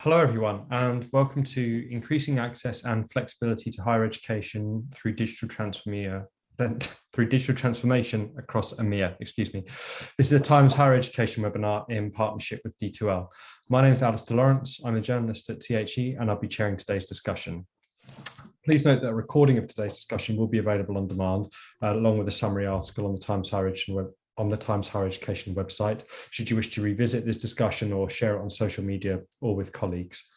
Hello, everyone, and welcome to Increasing Access and Flexibility to Higher Education through Digital Transformation across EMEA. Excuse me. This is the Times Higher Education webinar in partnership with D2L. My name is Alistair Lawrence. I'm a journalist at THE, and I'll be chairing today's discussion. Please note that a recording of today's discussion will be available on demand, along with a summary article on the Times Higher Education website, should you wish to revisit this discussion or share it on social media or with colleagues.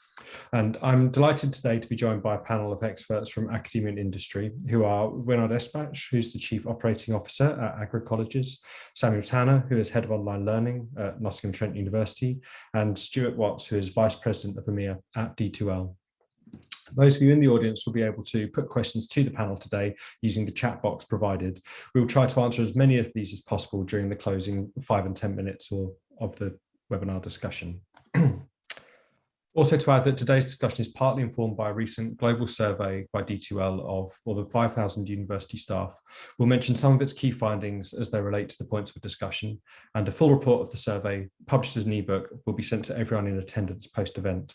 And I'm delighted today to be joined by a panel of experts from academia and industry, who are Winard Espach, who's the Chief Operating Officer at Agri-Colleges, Samuel Tanner, who is Head of Online Learning at Nottingham-Trent University, and Stuart Watts, who is Vice President of EMEA at D2L. Those of you in the audience will be able to put questions to the panel today using the chat box provided. We will try to answer as many of these as possible during the closing 5 and 10 minutes of the webinar discussion. Also to add that today's discussion is partly informed by a recent global survey by D2L of more than 5,000 university staff. We'll mention some of its key findings as they relate to the points of discussion, and a full report of the survey, published as an ebook, will be sent to everyone in attendance post-event.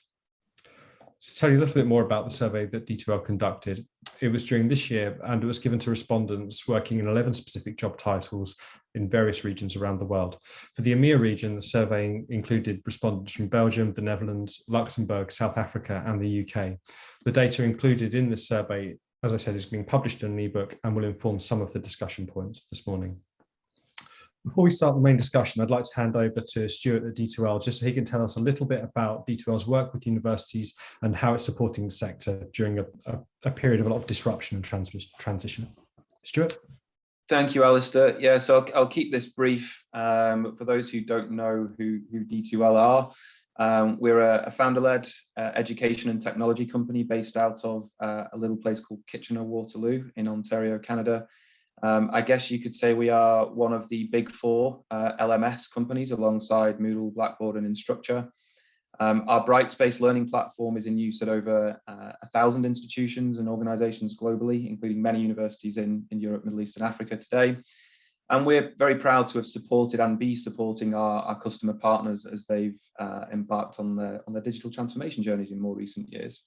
To tell you a little bit more about the survey that D2L conducted, it was during this year, and it was given to respondents working in 11 specific job titles in various regions around the world. For the EMEA region, the survey included respondents from Belgium, the Netherlands, Luxembourg, South Africa, and the UK. The data included in this survey, as I said, is being published in an ebook and will inform some of the discussion points this morning. Before we start the main discussion, I'd like to hand over to Stuart at D2L, just so he can tell us a little bit about D2L's work with universities and how it's supporting the sector during a period of a lot of disruption and transition. Stuart? Thank you, Alistair. Yeah, so I'll keep this brief. For those who don't know who D2L are, we're a founder-led education and technology company based out of a little place called Kitchener-Waterloo in Ontario, Canada. I guess you could say we are one of the big four LMS companies alongside Moodle, Blackboard, and Instructure. Our Brightspace learning platform is in use at over 1,000 institutions and organizations globally, including many universities in Europe, Middle East, and Africa today. And we're very proud to have supported and be supporting our customer partners as they've embarked on their digital transformation journeys in more recent years.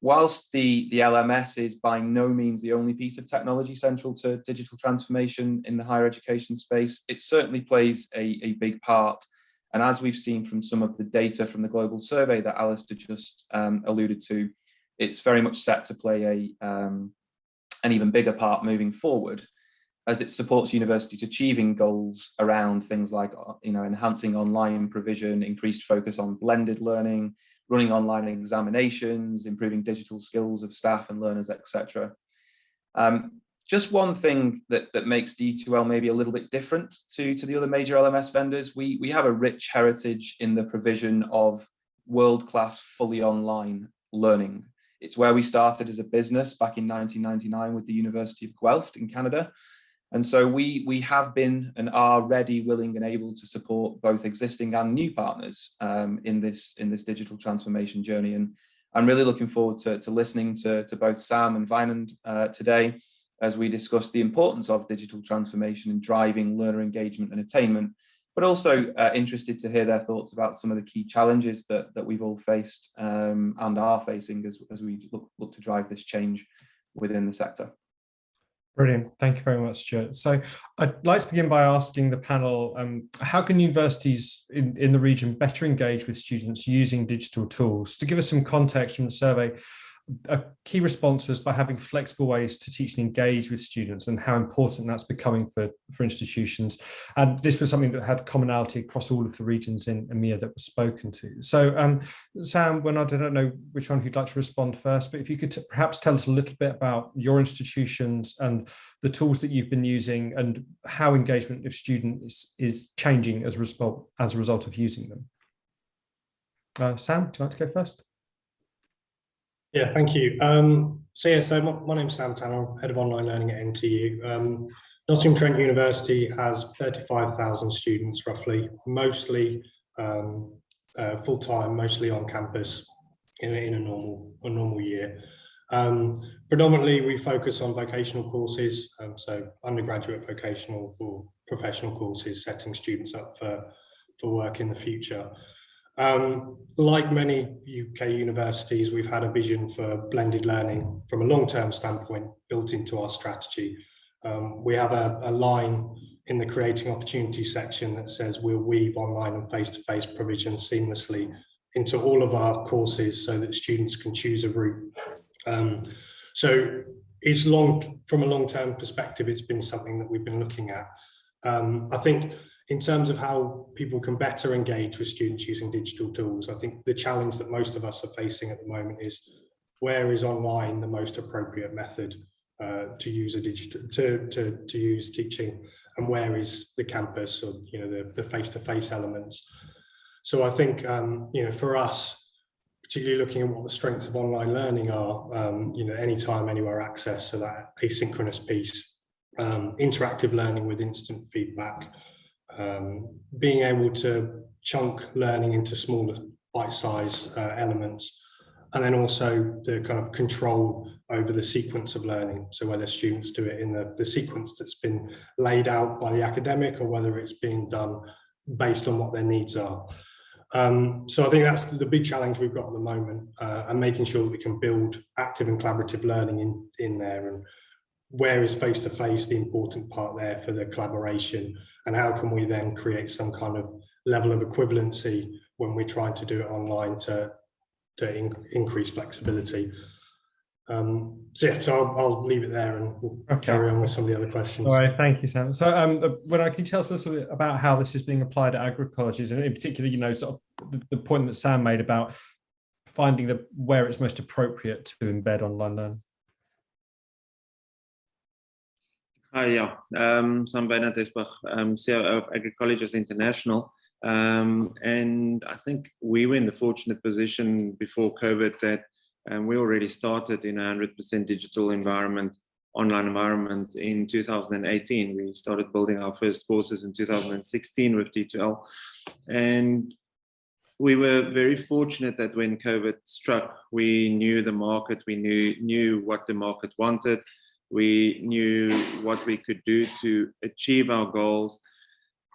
Whilst the LMS is by no means the only piece of technology central to digital transformation in the higher education space, it certainly plays a big part. And as we've seen from some of the data from the global survey that Alistair just alluded to, it's very much set to play an even bigger part moving forward, as it supports universities achieving goals around things like enhancing online provision, increased focus on blended learning, running online examinations, improving digital skills of staff and learners, etc. Just one thing that makes D2L maybe a little bit different to the other major LMS vendors, we have a rich heritage in the provision of world-class fully online learning. It's where we started as a business back in 1999 with the University of Guelph in Canada. And so we have been and are ready, willing, and able to support both existing and new partners in this digital transformation journey. And I'm really looking forward to listening to both Sam and Winand today as we discuss the importance of digital transformation in driving learner engagement and attainment, but also interested to hear their thoughts about some of the key challenges that we've all faced and are facing as we look to drive this change within the sector. Brilliant. Thank you very much, Stuart. So I'd like to begin by asking the panel, how can universities in the region better engage with students using digital tools? To give us some context from the survey, a key response was by having flexible ways to teach and engage with students and how important that's becoming for institutions. And this was something that had commonality across all of the regions in EMEA that was spoken to. So Sam, I don't know which one you'd like to respond first, but if you could perhaps tell us a little bit about your institutions and the tools that you've been using and how engagement of students is changing as a result of using them. Sam, would you like to go first? Yeah, thank you. So my name's Sam Tanner, I'm Head of Online Learning at NTU. Nottingham-Trent University has 35,000 students roughly, mostly full-time, mostly on campus in a normal year. Predominantly we focus on vocational courses, so undergraduate vocational or professional courses, setting students up for work in the future. Like many UK universities, we've had a vision for blended learning from a long-term standpoint built into our strategy. We have a line in the creating opportunities section that says we'll weave online and face-to-face provision seamlessly into all of our courses so that students can choose a route. So it's from a long-term perspective, it's been something that we've been looking at. I think in terms of how people can better engage with students using digital tools, I think the challenge that most of us are facing at the moment is where is online the most appropriate method to use to use teaching, and where is the campus or the face-to-face elements. So I think for us, particularly looking at what the strengths of online learning are, anytime, anywhere access, so that asynchronous piece, interactive learning with instant feedback, being able to chunk learning into smaller bite-size elements, and then also the kind of control over the sequence of learning. So whether students do it in the sequence that's been laid out by the academic, or whether it's being done based on what their needs are. So I think that's the big challenge we've got at the moment, and making sure that we can build active and collaborative learning in there, and where is face-to-face the important part there for the collaboration, and how can we then create some kind of level of equivalency when we're trying to do it online to increase flexibility. So I'll leave it there, and we'll carry on with some of the other questions. All right, thank you, Sam. So when can you tell us a little bit about how this is being applied at agri-colleges, and in particular, sort of the point that Sam made about finding where it's most appropriate to embed online learning? Hi, Sam Bernard-Esbach, CEO of Agri-Colleges International. And I think we were in the fortunate position before COVID that we already started in a 100% digital environment, online environment in 2018. We started building our first courses in 2016 with D2L. And we were very fortunate that when COVID struck, we knew the market, we knew what the market wanted. We knew what we could do to achieve our goals.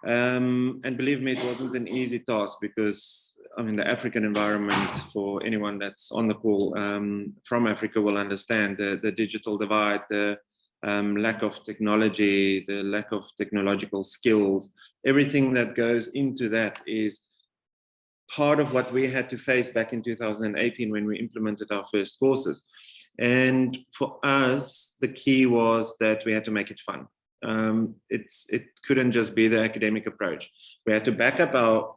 And believe me, it wasn't an easy task, because the African environment, for anyone that's on the call from Africa will understand the digital divide, the lack of technology, the lack of technological skills. Everything that goes into that is part of what we had to face back in 2018 when we implemented our first courses. And for us, the key was that we had to make it fun. It couldn't just be the academic approach. We had to back up our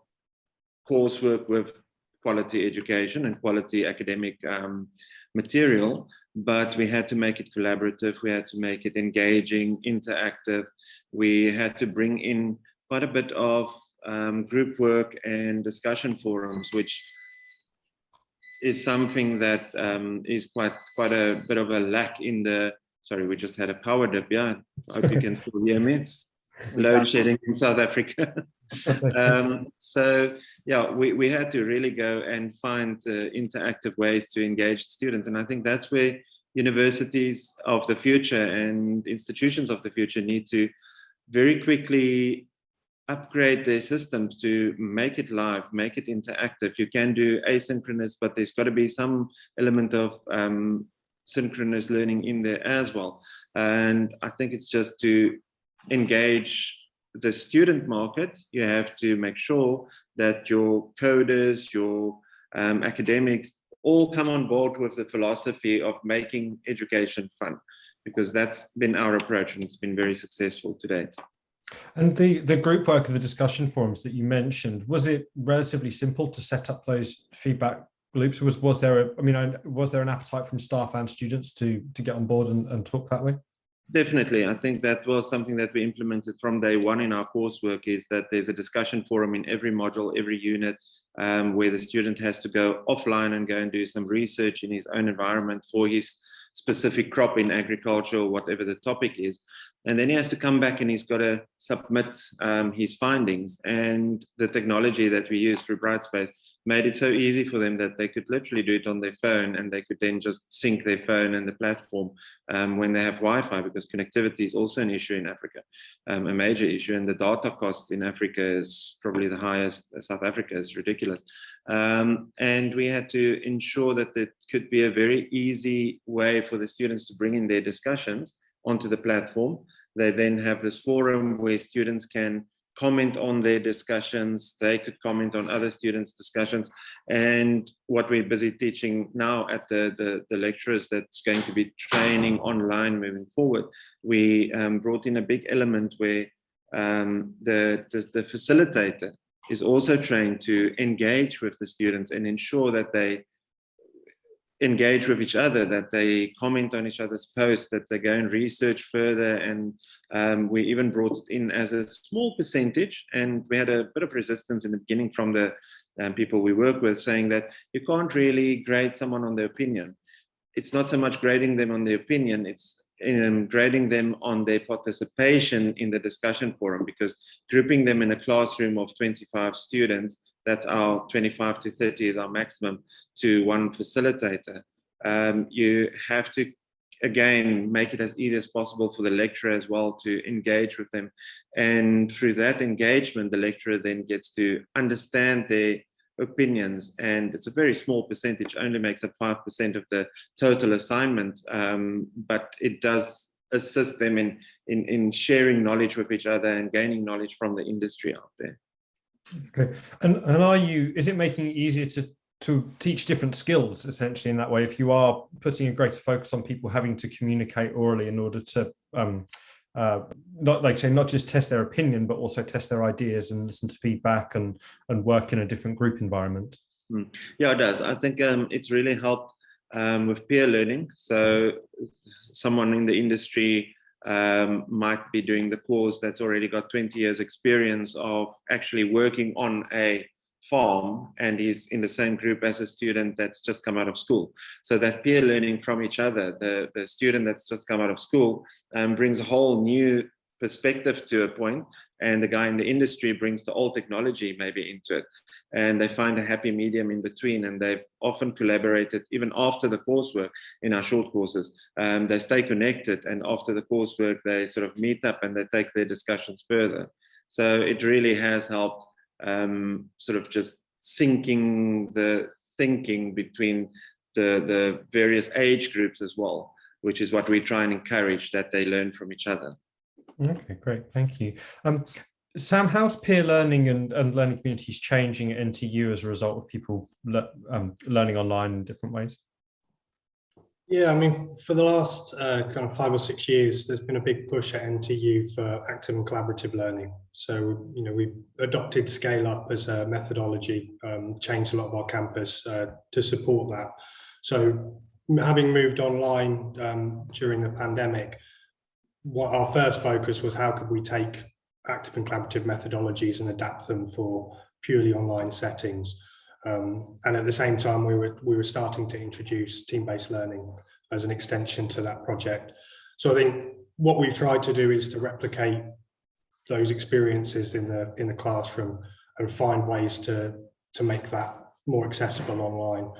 coursework with quality education and quality academic material, but we had to make it collaborative. We had to make it engaging, interactive. We had to bring in quite a bit of group work and discussion forums, which is something that is quite a bit of a lack in the. Sorry, we just had a power dip. Yeah, I hope you can still hear me. It's load shedding in South Africa. So yeah, we had to really go and find interactive ways to engage students, and I think that's where universities of the future and institutions of the future need to very quickly upgrade their systems to make it live, make it interactive. You can do asynchronous, but there's got to be some element of synchronous learning in there as well. And I think it's just to engage the student market. You have to make sure that your coders, your academics all come on board with the philosophy of making education fun, because that's been our approach, and it's been very successful to date. And the group work and the discussion forums that you mentioned, was it relatively simple to set up those feedback loops? Was there an appetite from staff and students to get on board and talk that way? Definitely. I think that was something that we implemented from day one in our coursework, is that there's a discussion forum in every module, every unit, where the student has to go offline and go and do some research in his own environment for his specific crop in agriculture, or whatever the topic is. And then he has to come back and he's got to submit his findings. And the technology that we use through Brightspace made it so easy for them that they could literally do it on their phone, and they could then just sync their phone and the platform when they have Wi-Fi, because connectivity is also an issue in Africa, a major issue. And the data costs in Africa is probably the highest. South Africa is ridiculous. And we had to ensure that it could be a very easy way for the students to bring in their discussions onto the platform. They then have this forum where students can comment on their discussions. They could comment on other students' discussions. And what we're busy teaching now at the lecturers that's going to be training online moving forward, we brought in a big element where the facilitator is also trained to engage with the students and ensure that they engage with each other, that they comment on each other's posts, that they go and research further. And we even brought it in as a small percentage, and we had a bit of resistance in the beginning from the people we work with, saying that you can't really grade someone on their opinion. It's not so much grading them on their opinion, it's grading them on their participation in the discussion forum, because grouping them in a classroom of 25 students, that's our 25 to 30 is our maximum, to one facilitator. You have to, again, make it as easy as possible for the lecturer as well to engage with them. And through that engagement, the lecturer then gets to understand their opinions. And it's a very small percentage, only makes up 5% of the total assignment, but it does assist them in sharing knowledge with each other and gaining knowledge from the industry out there. Okay, and is it making it easier to teach different skills essentially in that way, if you are putting a greater focus on people having to communicate orally in order to not just test their opinion, but also test their ideas and listen to feedback and work in a different group environment? Yeah, it does. I think it's really helped with peer learning. So someone in the industry might be doing the course that's already got 20 years experience of actually working on a farm, and he's in the same group as a student that's just come out of school. So that peer learning from each other, the student that's just come out of school brings a whole new perspective to a point, and the guy in the industry brings the old technology maybe into it, and they find a happy medium in between. And they've often collaborated even after the coursework in our short courses. They stay connected, and after the coursework they sort of meet up and they take their discussions further. So it really has helped sort of just syncing the thinking between the various age groups as well, which is what we try and encourage, that they learn from each other. Okay, great, thank you. Sam, how's peer learning and learning communities changing at NTU as a result of people learning online in different ways? Yeah, I mean, for the last kind of 5 or 6 years, there's been a big push at NTU for active and collaborative learning. So, we adopted Scale Up as a methodology, changed a lot of our campus to support that. So, having moved online during the pandemic, what our first focus was, how could we take active and collaborative methodologies and adapt them for purely online settings. And at the same time, we were starting to introduce team-based learning as an extension to that project. So I think what we've tried to do is to replicate those experiences in the classroom and find ways to make that more accessible online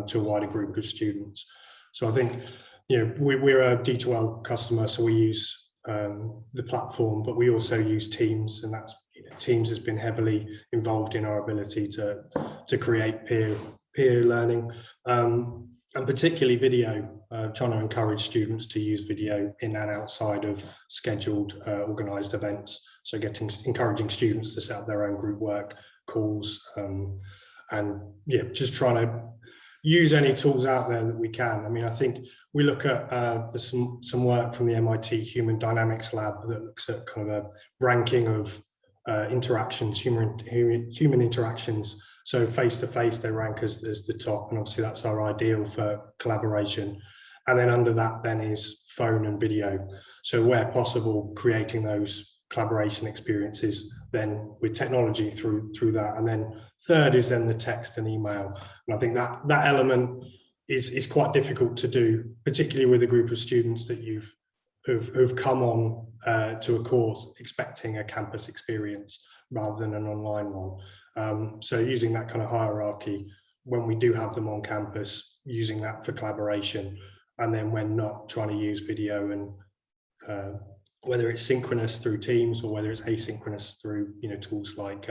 to a wider group of students. So I think, we're a D2L customer, so we use the platform, but we also use Teams, and that's Teams has been heavily involved in our ability to create peer learning, and particularly video, trying to encourage students to use video in and outside of scheduled organised events. So encouraging students to set up their own group work calls, and just trying to use any tools out there that we can. I mean, I think we look at some work from the MIT Human Dynamics Lab that looks at kind of a ranking of interactions, human interactions. So face-to-face, they rank as the top, and obviously that's our ideal for collaboration. And then under that then is phone and video. So where possible, creating those collaboration experiences then with technology through that. And then third is then the text and email. And I think that element is quite difficult to do, particularly with a group of students that you've who've come on to a course expecting a campus experience rather than an online one. So using that kind of hierarchy, when we do have them on campus, using that for collaboration, and then when not, trying to use video, and whether it's synchronous through Teams or whether it's asynchronous through tools like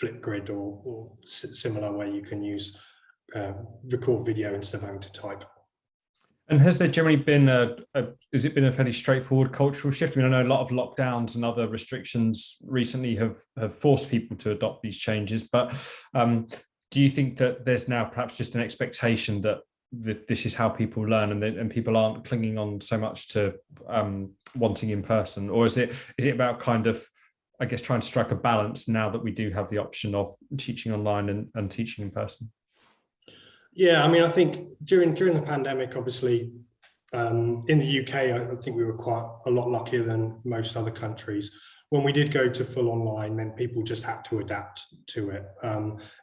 Flipgrid or similar, where you can use record video instead of having to type. And has there generally been has it been a fairly straightforward cultural shift? I mean, I know a lot of lockdowns and other restrictions recently have forced people to adopt these changes, but do you think that there's now perhaps just an expectation that this is how people learn, and people aren't clinging on so much to wanting in person, or is it about kind of, I guess, trying to strike a balance now that we do have the option of teaching online and teaching in person? Yeah, I mean, I think during the pandemic, obviously, in the UK, I think we were quite a lot luckier than most other countries. When we did go to full online, then people just had to adapt to it.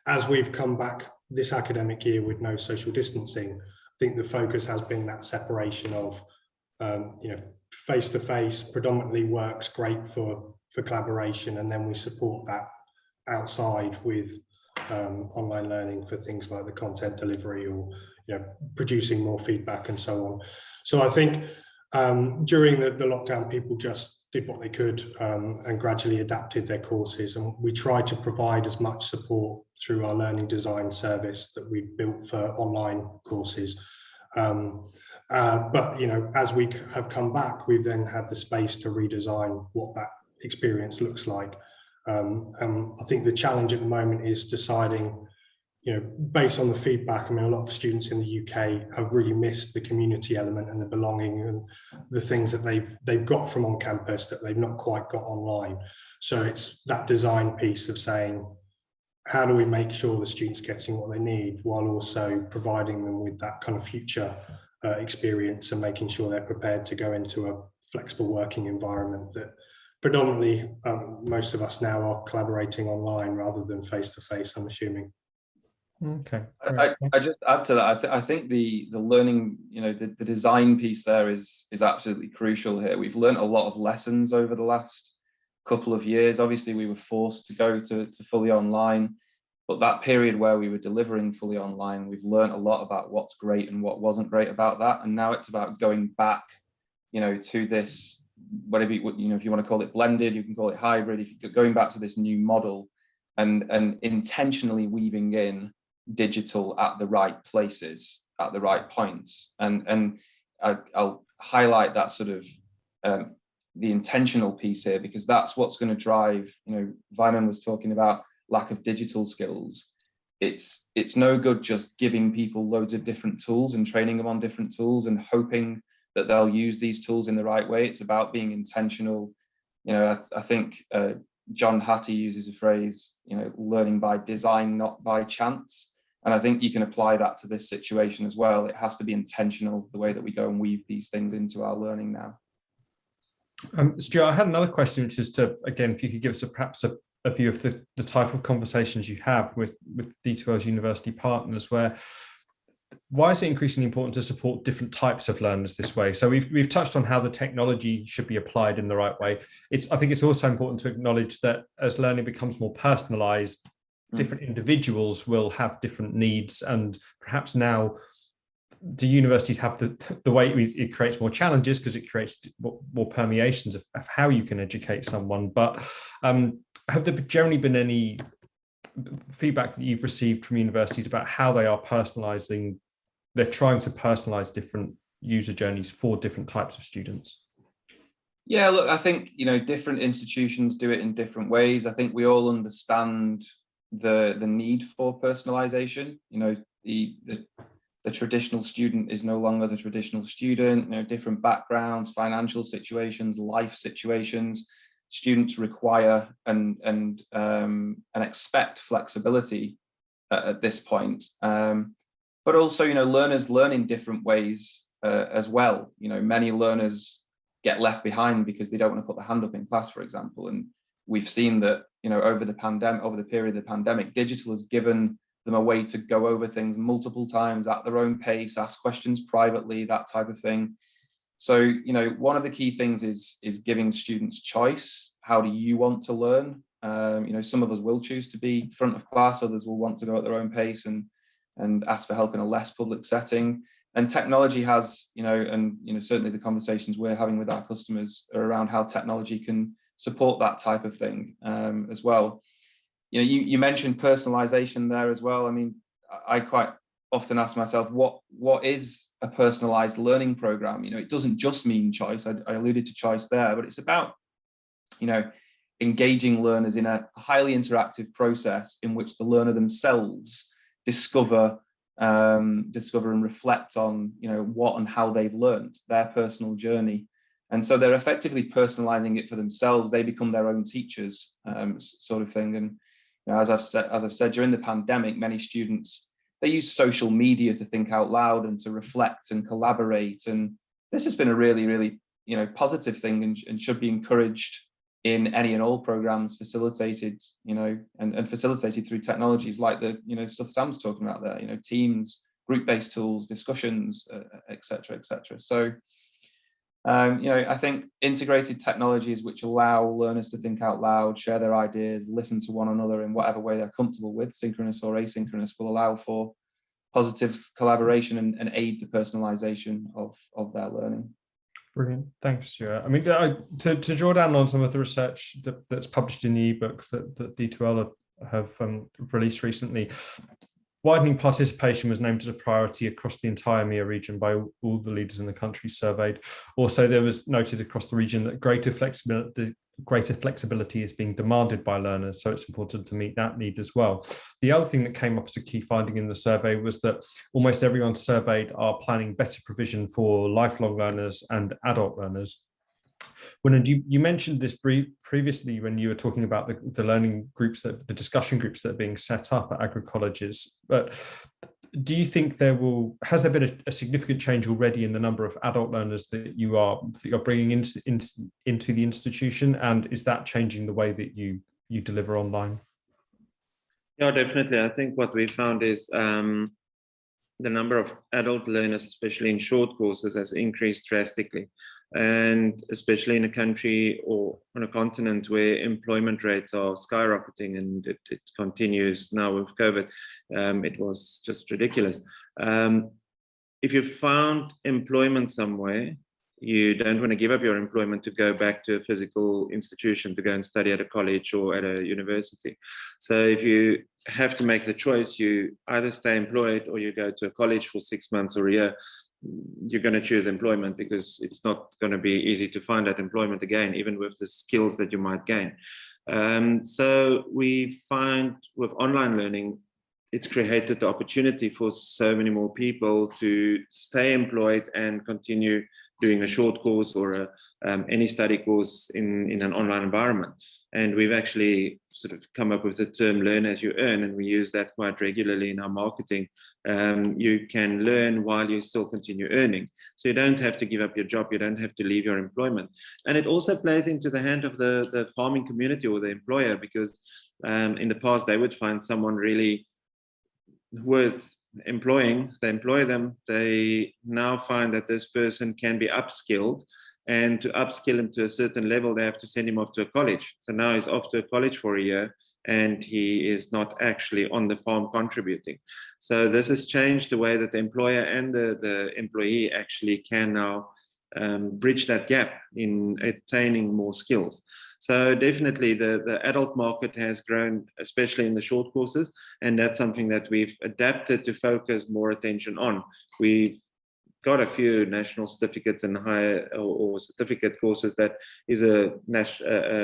As we've come back this academic year with no social distancing, I think the focus has been that separation of, face-to-face predominantly works great for collaboration, and then we support that outside with online learning for things like the content delivery, or producing more feedback and so on. So I think during the lockdown, people just did what they could and gradually adapted their courses, and we tried to provide as much support through our learning design service that we built for online courses. But as we have come back, we've then had the space to redesign what that experience looks like. I think the challenge at the moment is deciding, based on the feedback. I mean, a lot of students in the UK have really missed the community element and the belonging and the things that they've got from on campus that they've not quite got online. So it's that design piece of saying, how do we make sure the students are getting what they need while also providing them with that kind of future experience, and making sure they're prepared to go into a flexible working environment that predominantly most of us now are collaborating online rather than face-to-face, I'm assuming. Okay. I just add to that. I think the learning, the design piece there is absolutely crucial here. We've learned a lot of lessons over the last couple of years. Obviously, we were forced to go to fully online, but that period where we were delivering fully online, we've learned a lot about what's great and what wasn't great about that. And now it's about going back, to this, whatever if you want to call it blended, you can call it hybrid. If you're going back to this new model and intentionally weaving in digital at the right places, at the right points, and I'll highlight that sort of the intentional piece here, because that's what's going to drive. Vyman was talking about lack of digital skills. It's no good just giving people loads of different tools and training them on different tools and hoping that they'll use these tools in the right way. It's about being intentional. I think John Hattie uses a phrase, learning by design, not by chance. And I think you can apply that to this situation as well. It has to be intentional, the way that we go and weave these things into our learning now. Stuart, I had another question, which is to, again, if you could give us perhaps a view of the type of conversations you have with D2L's university partners, why is it increasingly important to support different types of learners this way? So we've touched on how the technology should be applied in the right way. I think it's also important to acknowledge that as learning becomes more personalized, different individuals will have different needs, and perhaps now the universities have the way it creates more challenges because it creates more permeations of how you can educate someone. But have there generally been any feedback that you've received from universities about how they are personalizing? They're trying to personalize different user journeys for different types of students. Yeah, look, I think different institutions do it in different ways. I think we all understand the need for personalization. The traditional student is no longer the traditional student. Different backgrounds, financial situations, life situations. Students require and expect flexibility at this point. But also, learners learn in different ways as well. Many learners get left behind because they don't want to put their hand up in class, for example. And we've seen that, over the period of the pandemic, digital has given them a way to go over things multiple times at their own pace, ask questions privately, that type of thing. So, you know, one of the key things is giving students choice. How do you want to learn? You know, some of us will choose to be front of class, others will want to go at their own pace and ask for help in a less public setting. And technology has, you know, and you know, certainly the conversations we're having with our customers are around how technology can support that type of thing as well. You know, you mentioned personalization there as well. I mean, I quite often ask myself, what is a personalized learning program? You know, it doesn't just mean choice. I alluded to choice there, but it's about, you know, engaging learners in a highly interactive process in which the learner themselves discover and reflect on, you know, what and how they've learned, their personal journey. And so they're effectively personalizing it for themselves. They become their own teachers, sort of thing. And you know, as I've said, during the pandemic, many students, they use social media to think out loud and to reflect and collaborate. And this has been a really, really, you know, positive thing and should be encouraged in any and all programs facilitated, you know, and facilitated through technologies like the, you know, stuff Sam's talking about there, you know, teams, group-based tools, discussions, et cetera, et cetera. So, you know, I think integrated technologies which allow learners to think out loud, share their ideas, listen to one another in whatever way they're comfortable with, synchronous or asynchronous, will allow for positive collaboration and aid the personalization of their learning. Brilliant, thanks, Stuart. I mean, to draw down on some of the research that's published in the ebook that D2L have released recently, widening participation was named as a priority across the entire EMEA region by all the leaders in the country surveyed. Also, there was noted across the region that greater flexibility is being demanded by learners, so it's important to meet that need as well. The other thing that came up as a key finding in the survey was that almost everyone surveyed are planning better provision for lifelong learners and adult learners. When you mentioned this previously when you were talking about the learning groups, the discussion groups that are being set up at agri-colleges, but do you think has there been a significant change already in the number of adult learners that you're bringing into the institution, and is that changing the way that you deliver online? Yeah, definitely. I think what we found is the number of adult learners, especially in short courses, has increased drastically. And especially in a country or on a continent where employment rates are skyrocketing, and it continues now with COVID, it was just ridiculous. If you found employment somewhere, you don't want to give up your employment to go back to a physical institution to go and study at a college or at a university. So if you have to make the choice, you either stay employed or you go to a college for 6 months or a year. You're going to choose employment because it's not going to be easy to find that employment again, even with the skills that you might gain. So we find with online learning, it's created the opportunity for so many more people to stay employed and continue doing a short course or any study course in an online environment. And we've actually sort of come up with the term learn as you earn, and we use that quite regularly in our marketing. You can learn while you still continue earning. So you don't have to give up your job, you don't have to leave your employment. And it also plays into the hand of the farming community or the employer, because in the past they would find someone really worth employing, they employ them, they now find that this person can be upskilled, and to upskill him to a certain level, they have to send him off to a college. So now he's off to a college for a year and he is not actually on the farm contributing. So this has changed the way that the employer and the employee actually can now bridge that gap in attaining more skills. So definitely the adult market has grown, especially in the short courses, and that's something that we've adapted to focus more attention on. We've got a few national certificates and higher or certificate courses that is a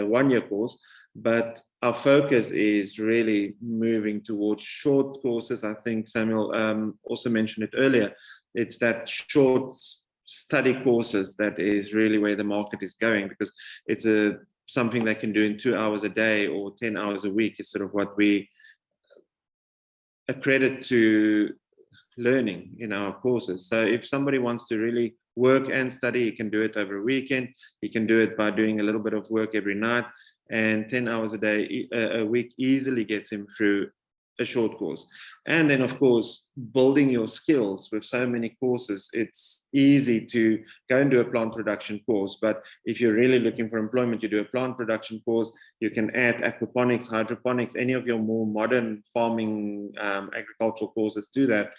one-year course, but our focus is really moving towards short courses. I think Samuel also mentioned it earlier. It's that short study courses that is really where the market is going, because it's something they can do in 2 hours a day or 10 hours a week is sort of what we accredit to learning in our courses. So if somebody wants to really work and study, he can do it over a weekend. He can do it by doing a little bit of work every night, and 10 hours a day, a week easily gets him through a short course. And then, of course, building your skills with so many courses, it's easy to go and do a plant production course. But if you're really looking for employment, you do a plant production course. You can add aquaponics, hydroponics, any of your more modern farming agricultural courses to that.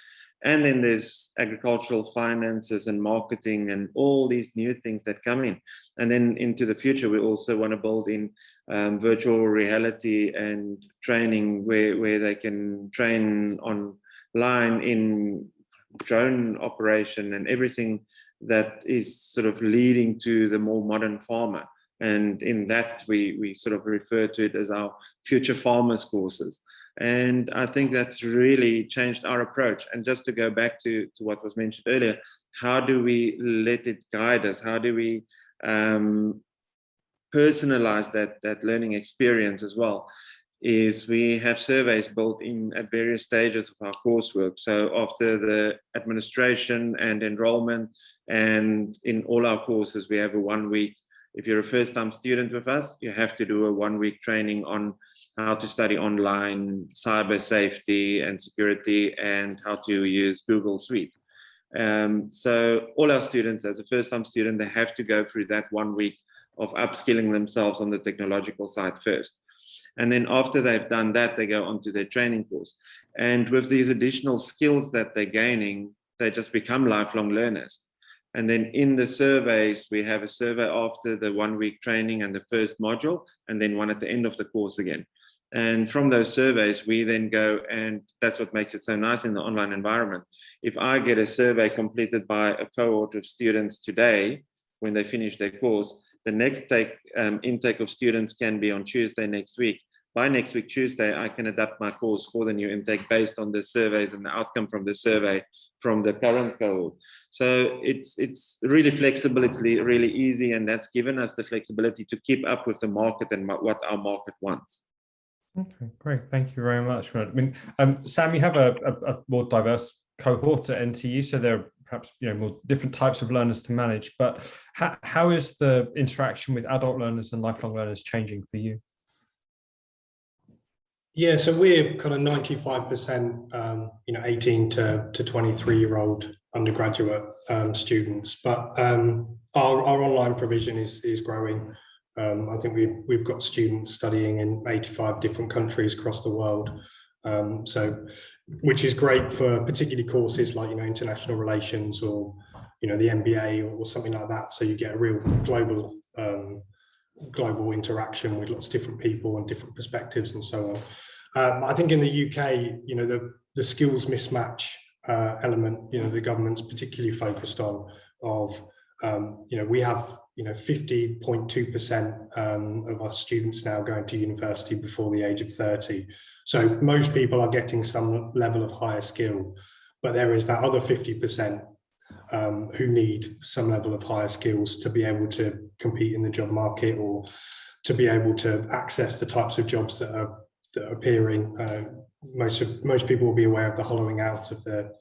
And then there's agricultural finances and marketing and all these new things that come in. And then into the future, we also want to build in virtual reality and training where they can train online in drone operation and everything that is sort of leading to the more modern farmer. And in that, we sort of refer to it as our future farmers courses. And I think that's really changed our approach. And just to go back to what was mentioned earlier, how do we let it guide us? How do we personalize that learning experience as well? Is we have surveys built in at various stages of our coursework. So after the administration and enrollment, and in all our courses, we have a 1 week. If you're a first-time student with us, you have to do a 1 week training on how to study online, cyber safety and security, and how to use Google Suite. So all our students, as a first-time student, they have to go through that 1 week of upskilling themselves on the technological side first. And then after they've done that, they go on to their training course. And with these additional skills that they're gaining, they just become lifelong learners. And then in the surveys, we have a survey after the 1 week training and the first module, and then one at the end of the course again. And from those surveys, we then go, and that's what makes it so nice in the online environment. If I get a survey completed by a cohort of students today, when they finish their course, the next intake of students can be on Tuesday next week. By next week, Tuesday, I can adapt my course for the new intake based on the surveys and the outcome from the survey from the current cohort. So it's really flexible, it's really easy, and that's given us the flexibility to keep up with the market and what our market wants. Okay, great. Thank you very much. I mean, Sam, you have a more diverse cohort at NTU, so there are perhaps more different types of learners to manage. But how is the interaction with adult learners and lifelong learners changing for you? Yeah, so we're kind of 95%, 18 to 23-year-old undergraduate students, but our online provision is growing. I think we've got students studying in 85 different countries across the world, so which is great for particularly courses like international relations or the MBA or something like that. So you get a real global interaction with lots of different people and different perspectives and so on. I think in the UK, the skills mismatch element, the government's particularly focused on. We have 50.2% of our students now going to university before the age of 30. So most people are getting some level of higher skill, but there is that other 50% who need some level of higher skills to be able to compete in the job market or to be able to access the types of jobs that are appearing. Most people will be aware of the hollowing out of the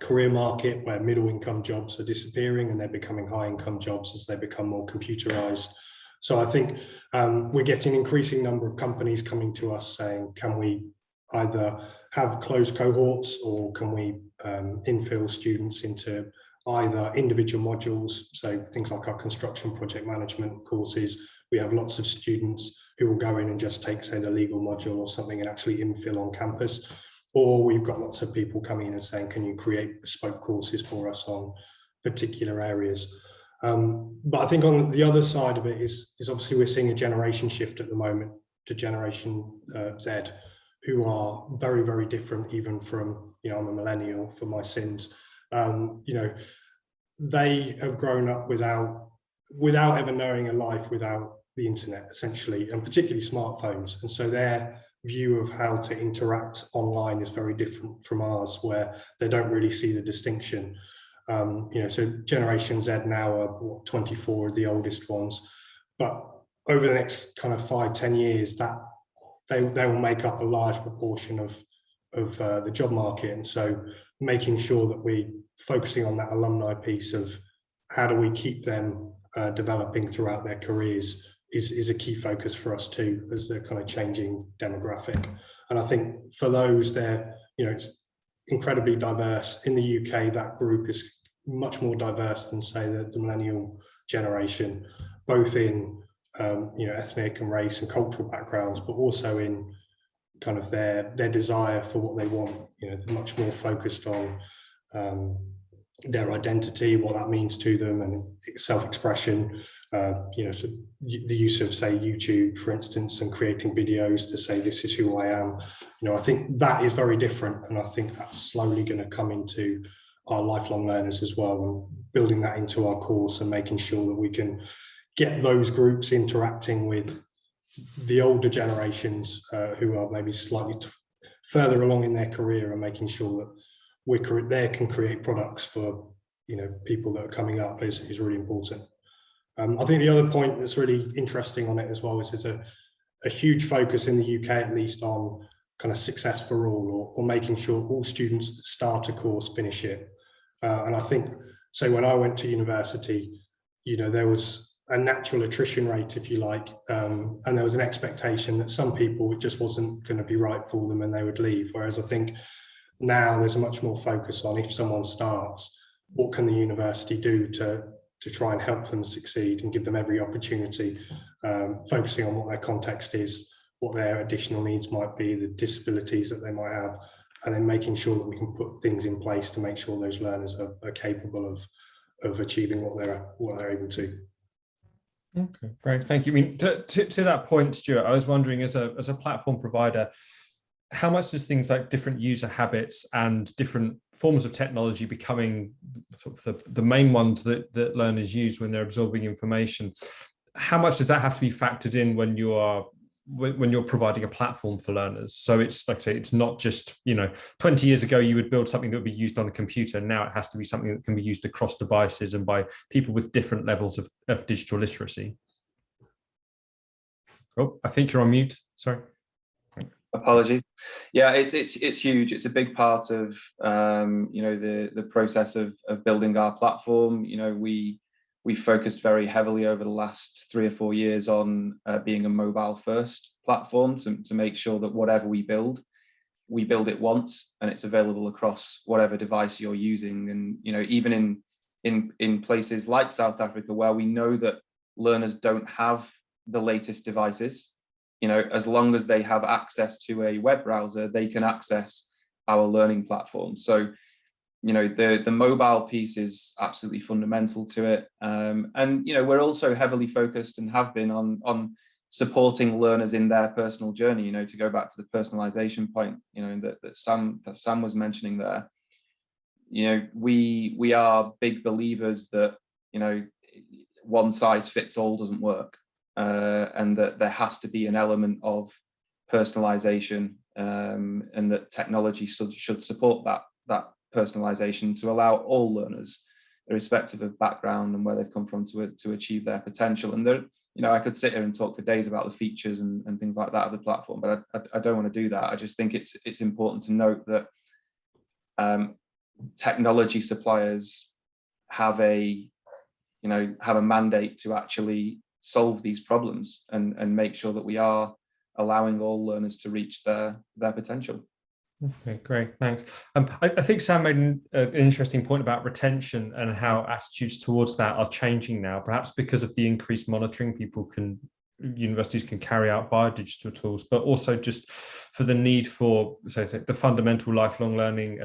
career market, where middle income jobs are disappearing and they're becoming high income jobs as they become more computerized. So I think we're getting an increasing number of companies coming to us saying, can we either have closed cohorts or can we infill students into either individual modules, so things like our construction project management courses. We have lots of students who will go in and just take, say, the legal module or something and actually infill on campus. Or we've got lots of people coming in and saying, can you create bespoke courses for us on particular areas? But I think on the other side of it is obviously we're seeing a generation shift at the moment to Generation Z, who are very, very different even from, I'm a millennial for my sins. They have grown up without ever knowing a life without the internet, essentially, and particularly smartphones. And so their view of how to interact online is very different from ours, where they don't really see the distinction. So Generation Z now are 24, the oldest ones, but over the next kind of 5-10 years, that they will make up a large proportion of the job market. And so making sure that we're focusing on that alumni piece of how do we keep them developing throughout their careers is a key focus for us too, as the kind of changing demographic. And I think for those, it's incredibly diverse. In the UK, that group is much more diverse than, say, the millennial generation, both in ethnic and race and cultural backgrounds, but also in kind of their desire for what they want. They're much more focused on their identity, what that means to them, and self-expression. So the use of, say, YouTube, for instance, and creating videos to say, this is who I am. I think that is very different, and I think that's slowly going to come into our lifelong learners as well, and building that into our course and making sure that we can get those groups interacting with the older generations who are maybe slightly further along in their career, and making sure that they can create products for people that are coming up is really important. I think the other point that's really interesting on it as well is there's a huge focus in the UK, at least, on kind of success for all, or making sure all students that start a course finish it. And I think, so when I went to university, there was a natural attrition rate, if you like, and there was an expectation that some people, it just wasn't going to be right for them and they would leave. Whereas I think now there's a much more focus on, if someone starts, what can the university do to try and help them succeed and give them every opportunity, focusing on what their context is, what their additional needs might be, the disabilities that they might have, and then making sure that we can put things in place to make sure those learners are capable of achieving what they're able to. Okay, great, thank you. I mean, to that point, Stuart, I was wondering, as a platform provider, how much does things like different user habits and different forms of technology becoming sort of the main ones that learners use when they're absorbing information, how much does that have to be factored in when you're providing a platform for learners? So it's, like I say, it's not just, 20 years ago you would build something that would be used on a computer. Now it has to be something that can be used across devices and by people with different levels of digital literacy. Oh, I think you're on mute. Sorry. Apologies. Yeah, it's huge. It's a big part of the process of building our platform. We focused very heavily over the last 3 or 4 years on being a mobile first platform to make sure that whatever we build it once and it's available across whatever device you're using. And even in places like South Africa, where we know that learners don't have the latest devices, as long as they have access to a web browser, they can access our learning platform. So, the mobile piece is absolutely fundamental to it. And, we're also heavily focused and have been on supporting learners in their personal journey, to go back to the personalization point, that Sam was mentioning there. We are big believers that, one size fits all doesn't work. And that there has to be an element of personalization, and that technology should support that personalization to allow all learners, irrespective of background and where they've come from, to achieve their potential. And I could sit here and talk for days about the features and things like that of the platform, but I don't want to do that. I just think it's important to note that technology suppliers have a mandate to actually solve these problems and make sure that we are allowing all learners to reach their potential. Okay, great, thanks. I think Sam made an interesting point about retention and how attitudes towards that are changing now, perhaps because of the increased monitoring universities can carry out via digital tools, but also just for the need for, the fundamental lifelong learning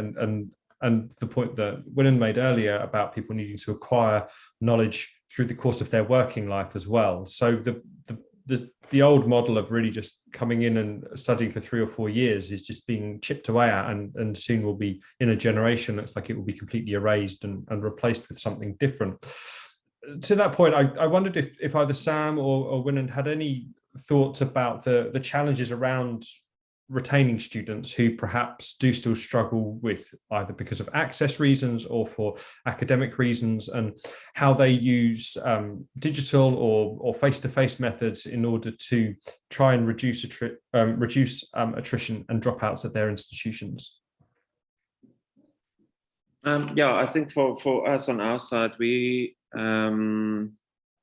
and the point that William made earlier about people needing to acquire knowledge through the course of their working life as well. So the old model of really just coming in and studying for 3 or 4 years is just being chipped away at, and soon will be, in a generation, looks like it will be completely erased and replaced with something different. To that point, I wondered if either Sam or Winand had any thoughts about the challenges around retaining students who perhaps do still struggle with, either because of access reasons or for academic reasons, and how they use digital or face-to-face methods in order to try and reduce attrition and dropouts at their institutions. I think for us on our side, we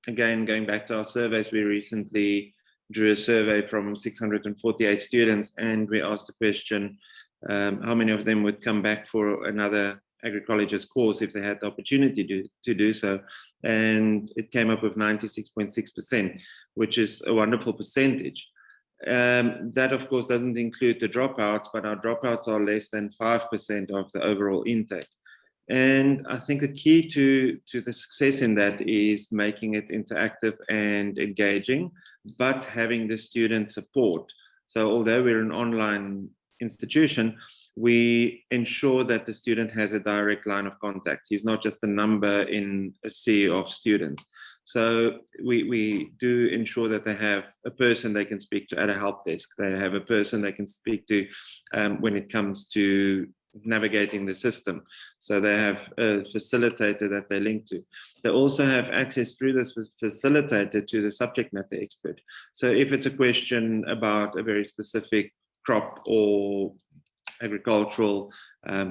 again, going back to our surveys, we recently drew a survey from 648 students, and we asked the question, how many of them would come back for another agroecologist course if they had the opportunity to do so. And it came up with 96.6%, which is a wonderful percentage. That of course doesn't include the dropouts, but our dropouts are less than 5% of the overall intake. And I think the key to the success in that is making it interactive and engaging, but having the student support. So although we're an online institution, we ensure that the student has a direct line of contact. He's not just a number in a sea of students. So we do ensure that they have a person they can speak to at a help desk. They have a person they can speak to when it comes to navigating the system. So they have a facilitator that they link to. They also have access through this facilitator to the subject matter expert. So if it's a question about a very specific crop or agricultural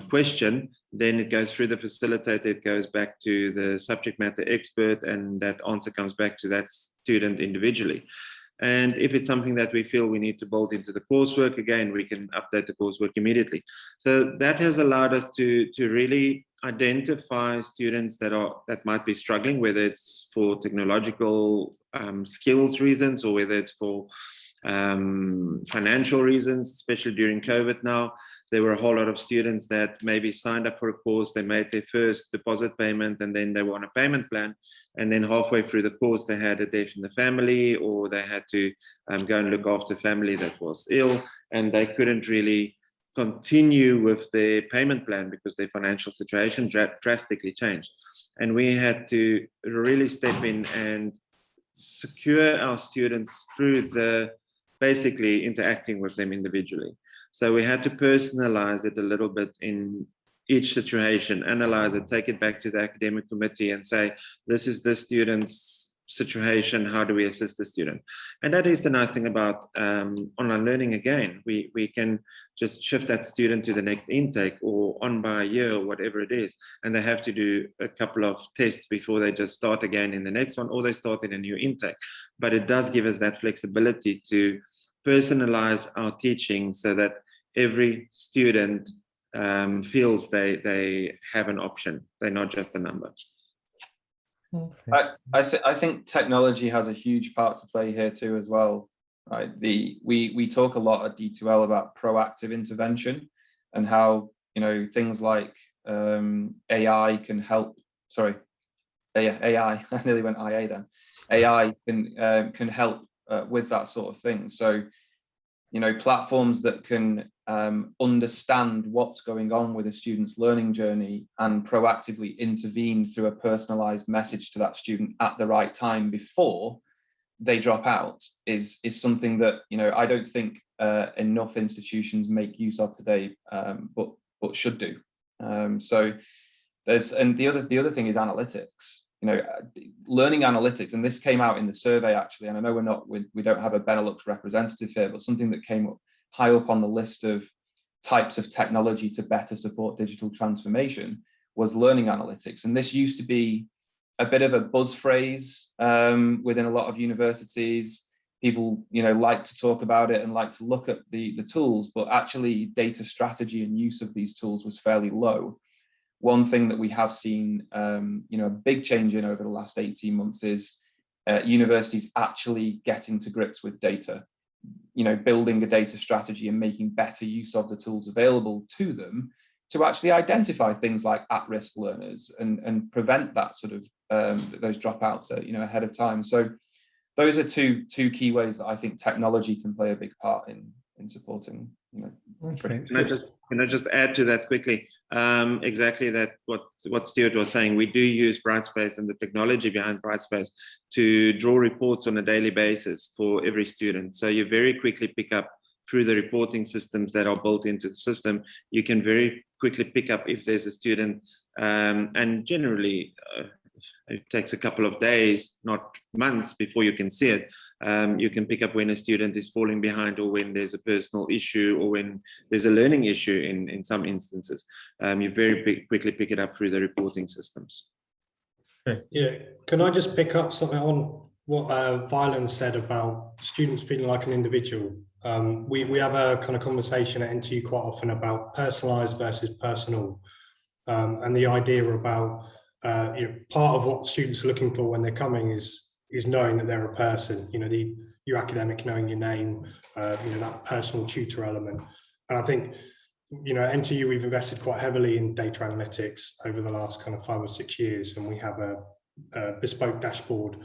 question, then it goes through the facilitator, it goes back to the subject matter expert, and that answer comes back to that student individually. And if it's something that we feel we need to build into the coursework, again, we can update the coursework immediately. So that has allowed us to really identify students that might be struggling, whether it's for technological skills reasons or whether it's for financial reasons, especially during COVID now. There were a whole lot of students that maybe signed up for a course, they made their first deposit payment, and then they were on a payment plan. And then halfway through the course, they had a death in the family, or they had to go and look after family that was ill, and they couldn't really continue with their payment plan because their financial situation drastically changed. And we had to really step in and secure our students through basically interacting with them individually. So we had to personalize it a little bit in each situation, analyze it, take it back to the academic committee and say, this is the student's situation, how do we assist the student? And that is the nice thing about online learning. Again, we can just shift that student to the next intake or on by a year or whatever it is, and they have to do a couple of tests before they just start again in the next one, or they start in a new intake. But it does give us that flexibility to personalize our teaching so that every student feels they have an option. They're not just a number. Okay. I think technology has a huge part to play here too as well. Right? We talk a lot at D2L about proactive intervention and how, you know, things like AI can help. Sorry, AI. I nearly went IA then. AI can help with that sort of thing. So, you know, platforms that can understand what's going on with a student's learning journey and proactively intervene through a personalized message to that student at the right time before they drop out is something that, you know, I don't think enough institutions make use of today, but should do. So there's, and the other thing is analytics. You know, learning analytics, and this came out in the survey actually, and I know we don't have a Benelux representative here, but something that came up high up on the list of types of technology to better support digital transformation was learning analytics. And this used to be a bit of a buzz phrase within a lot of universities. People, you know, like to talk about it and like to look at the tools, but actually data strategy and use of these tools was fairly low. One thing that we have seen, you know, a big change in over the last 18 months is universities actually getting to grips with data, you know, building a data strategy and making better use of the tools available to them to actually identify things like at-risk learners and prevent that sort of those dropouts, you know, ahead of time. So those are two key ways that I think technology can play a big part in supporting, you know. Okay. Can I just add to that quickly? Exactly that what Stuart was saying. We do use Brightspace and the technology behind Brightspace to draw reports on a daily basis for every student. So you very quickly pick up through the reporting systems that are built into the system. You can very quickly pick up if there's a student, and generally it takes a couple of days, not months, before you can see it. You can pick up when a student is falling behind, or when there's a personal issue, or when there's a learning issue in some instances. You very quickly pick it up through the reporting systems. Okay. Yeah, can I just pick up something on what Vylan said about students feeling like an individual? We have a kind of conversation at NTU quite often about personalised versus personal, and the idea about part of what students are looking for when they're coming is knowing that they're a person. Your academic knowing your name, that personal tutor element. And I think at NTU we've invested quite heavily in data analytics over the last kind of 5 or 6 years, and we have a bespoke dashboard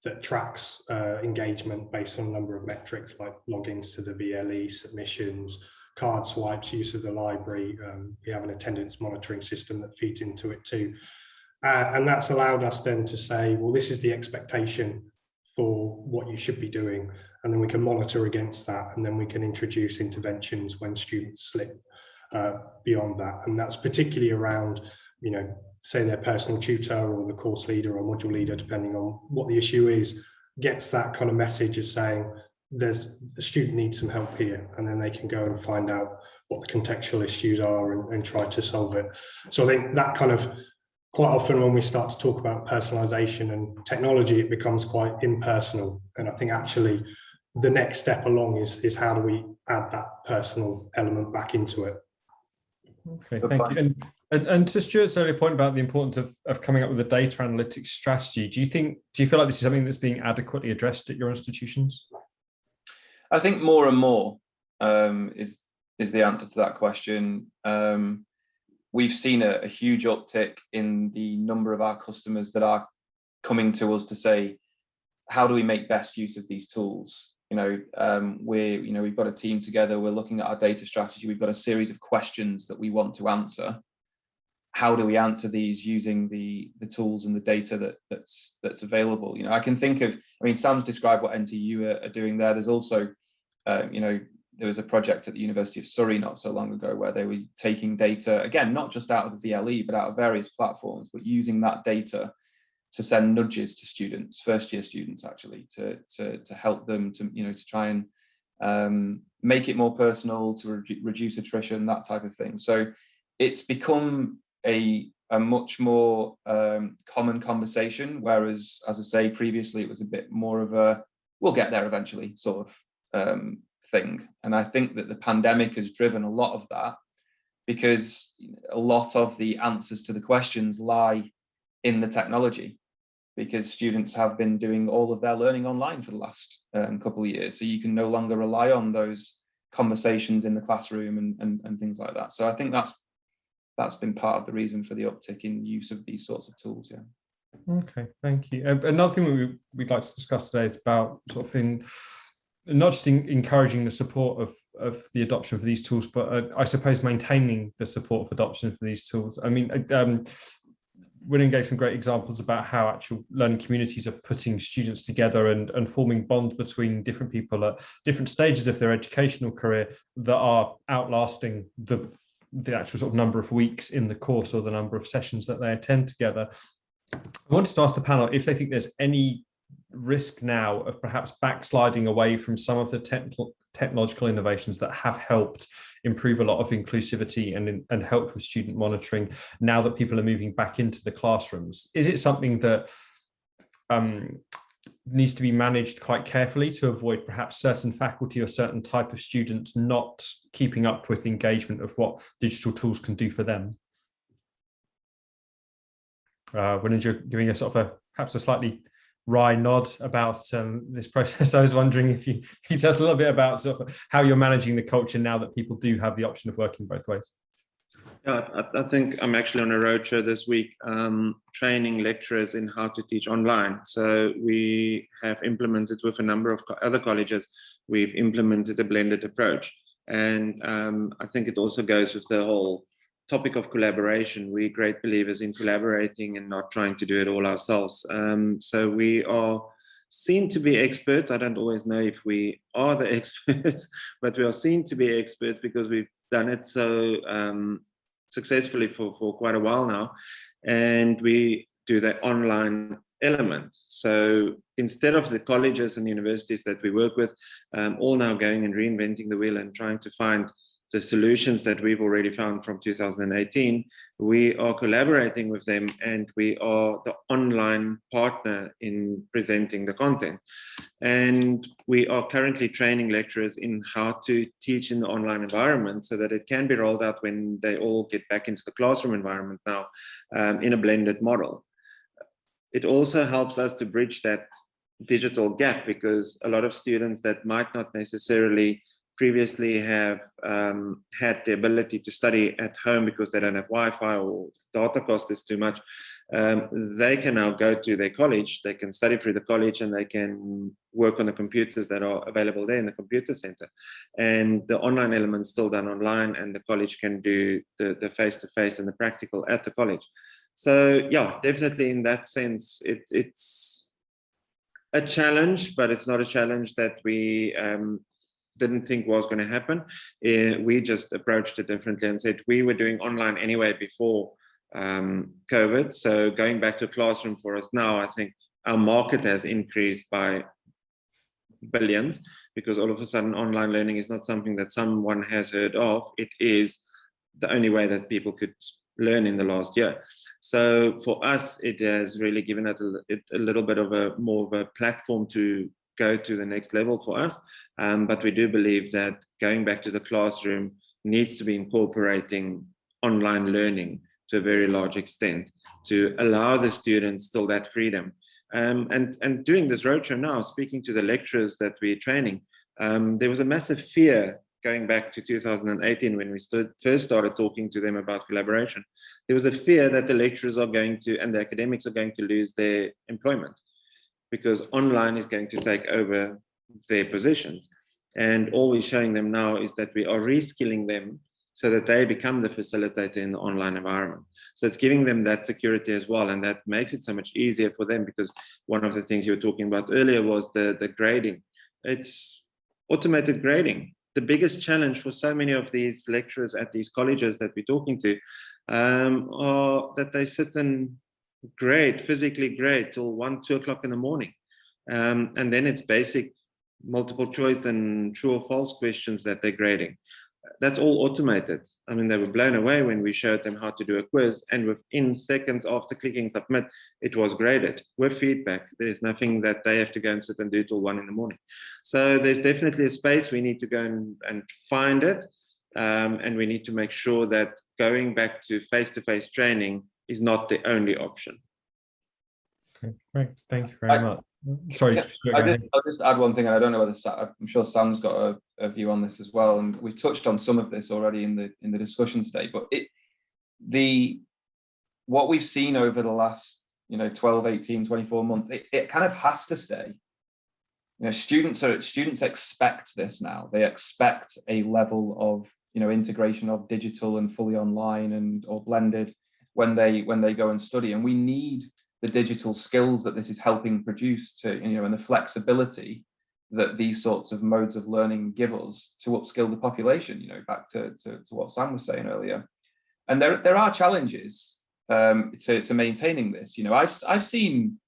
that tracks engagement based on a number of metrics like logins to the VLE, submissions, card swipes, use of the library. We have an attendance monitoring system that feeds into it too. And that's allowed us then to say, well, this is the expectation for what you should be doing. And then we can monitor against that. And then we can introduce interventions when students slip beyond that. And that's particularly around, say their personal tutor or the course leader or module leader, depending on what the issue is, gets that kind of message as saying, the student needs some help here, and then they can go and find out what the contextual issues are and try to solve it. So I think that kind of, quite often when we start to talk about personalization and technology, it becomes quite impersonal. And I think actually the next step along is how do we add that personal element back into it? Okay, thank you. And to Stuart's earlier point about the importance of coming up with a data analytics strategy, do you feel like this is something that's being adequately addressed at your institutions? I think more and more is the answer to that question. We've seen a huge uptick in the number of our customers that are coming to us to say, how do we make best use of these tools? We've got a team together, we're looking at our data strategy, we've got a series of questions that we want to answer. How do we answer these using the tools and the data that's available? I can think of, Sam's described what NTU are doing there. There's also, there was a project at the University of Surrey not so long ago where they were taking data, again, not just out of the VLE, but out of various platforms, but using that data to send nudges to students, first-year students, actually, to help them to try and make it more personal, to reduce attrition, that type of thing. So it's become a much more common conversation, whereas, as I say, previously it was a bit more of a we'll get there eventually sort of thing. And I think that the pandemic has driven a lot of that, because a lot of the answers to the questions lie in the technology, because students have been doing all of their learning online for the last couple of years. So you can no longer rely on those conversations in the classroom and things like that. So I think that's been part of the reason for the uptick in use of these sorts of tools. Yeah. Okay, thank you. Another thing we'd like to discuss today is about sort of not just encouraging the support of the adoption of these tools, but I suppose maintaining the support of adoption for these tools. Winning gave some great examples about how actual learning communities are putting students together and forming bonds between different people at different stages of their educational career that are outlasting the actual sort of number of weeks in the course or the number of sessions that they attend together. I wanted to ask the panel if they think there's any risk now of perhaps backsliding away from some of the technological innovations that have helped improve a lot of inclusivity and help with student monitoring now that people are moving back into the classrooms. Is it something that needs to be managed quite carefully to avoid perhaps certain faculty or certain type of students not keeping up with engagement of what digital tools can do for them? When you're giving a sort of perhaps a slightly wry nod about this process, I was wondering if you could tell us a little bit about sort of how you're managing the culture now that people do have the option of working both ways. Yeah, I think I'm actually on a roadshow this week training lecturers in how to teach online. So we have implemented with a number of other colleges, we've implemented a blended approach. And I think it also goes with the whole topic of collaboration. We're great believers in collaborating and not trying to do it all ourselves. So we are seen to be experts. I don't always know if we are the experts, but we are seen to be experts because we've done it so successfully for quite a while now. And we do the online element. So instead of the colleges and universities that we work with, all now going and reinventing the wheel and trying to find the solutions that we've already found from 2018, we are collaborating with them, and we are the online partner in presenting the content. And we are currently training lecturers in how to teach in the online environment so that it can be rolled out when they all get back into the classroom environment now, in a blended model. It also helps us to bridge that digital gap, because a lot of students that might not necessarily previously have had the ability to study at home because they don't have Wi-Fi or data cost is too much, they can now go to their college, they can study through the college, and they can work on the computers that are available there in the computer center. And the online element's still done online, and the college can do the face-to-face and the practical at the college. So yeah, definitely in that sense, it's a challenge, but it's not a challenge that we didn't think was going to happen. We just approached it differently and said we were doing online anyway before COVID. So going back to classroom for us now, I think our market has increased by billions, because all of a sudden online learning is not something that someone has heard of. It is the only way that people could learn in the last year. So for us, it has really given us a little bit of more of a platform to go to the next level for us. But we do believe that going back to the classroom needs to be incorporating online learning to a very large extent to allow the students still that freedom. And doing this roadshow now, speaking to the lecturers that we're training, there was a massive fear going back to 2018 when we first started talking to them about collaboration. There was a fear that the lecturers are going to, and the academics are going to lose their employment, because online is going to take over their positions. And all we're showing them now is that we are reskilling them so that they become the facilitator in the online environment. So it's giving them that security as well, and that makes it so much easier for them, because one of the things you were talking about earlier was the grading. It's automated grading. The biggest challenge for so many of these lecturers at these colleges that we're talking to are that they sit and physically grade till 1, 2 o'clock in the morning. And then it's basic multiple choice and true or false questions that they're grading. That's all automated. I mean, they were blown away when we showed them how to do a quiz, and within seconds after clicking submit, it was graded with feedback. There's nothing that they have to go and sit and do till 1 in the morning. So there's definitely a space. We need to go and find it. And we need to make sure that going back to face-to-face training is not the only option. Okay, great. Thank you very much. Sorry, I'll just add one thing, and I don't know whether I'm sure Sam's got a view on this as well, and we've touched on some of this already in the discussion today. But what we've seen over the last 12, 18, 24 months, it kind of has to stay. Students expect this now. They expect a level of integration of digital and fully online or blended when they go and study, and we need the digital skills that this is helping produce and the flexibility that these sorts of modes of learning give us to upskill the population, back to what Sam was saying earlier. And there are challenges to maintaining this. I've seen